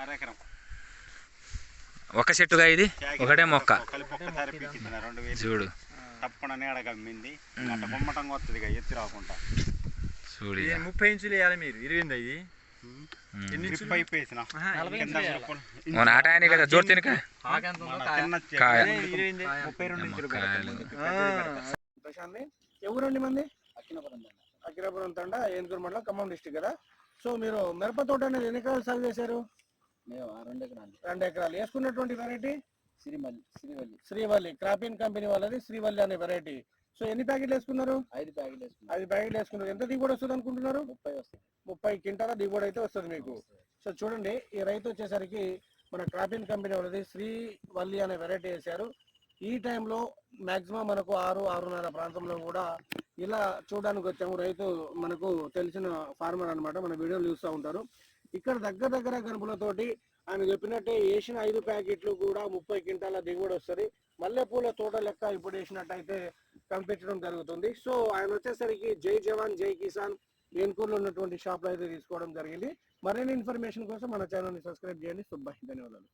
అరెకరం ఒక చెట్టుగా ఇది ఒకటే మొక్క చూడు తప్పకుండా నీడ కమ్మింది అట్ట గుమ్మటంగా వస్తుంది ఎత్తి రాకుండా చూడు 30 ఇంచులు వేయాలి మీరు 20 ఇది పైపు వేసిన నాటాయని కదా జోడు తినక 32 ఇంచులు ఎవరండి మంది అఖిలాపురం తండ ఏనుగురు మండలం ఖమ్మం డిస్టిక్ కదా. సో మీరు మిరప తోట అనేది ఎన్ని ఎకరాలు సాగు చేశారు? 2 ఎకరాలు. వేసుకున్నటువంటి వెరైటీ శ్రీవల్లి క్రాపింగ్ కంపెనీ వాళ్ళది శ్రీవల్లి అనే వెరైటీ. సో ఎన్ని ప్యాకెట్లు వేసుకున్నారు? 5 ప్యాకెట్లు వేసుకున్నారు. ఎంత దిగుబడి వస్తుంది అనుకుంటున్నారు? 30 క్వింటాల దిగుబడి అయితే వస్తుంది మీకు. సో చూడండి ఈ రైతు వచ్చేసరికి మన క్రాపింగ్ కంపెనీ వాళ్ళది శ్రీవల్లి అనే వెరైటీ వేశారు. ఈ టైంలో మాక్సిమం మనకు 6-6:30 ప్రాంతంలో కూడా ఇలా చూడడానికి వచ్చాము. రైతు మనకు తెలిసిన ఫార్మర్ అనమాట, మన వీడియోలు చూస్తూ ఉంటారు. ఇక్కడ దగ్గర గనుపులతోటి ఆయన చెప్పినట్టే వేసిన 5 ప్యాకెట్లు కూడా 30 క్వింటాల దిగుబడి వస్తుంది. మల్లెపూల తోట లెక్క ఇప్పుడు వేసినట్టయితే కనిపించడం జరుగుతుంది. సో ఆయన వచ్చేసరికి జై జవాన్ జై కిసాన్ ఏన్కూరులో ఉన్నటువంటి షాప్లో అయితే తీసుకోవడం జరిగింది. మరిన్ని ఇన్ఫర్మేషన్ కోసం మన ఛానల్ని సబ్స్క్రైబ్ చేయండి. ధన్యవాదాలు.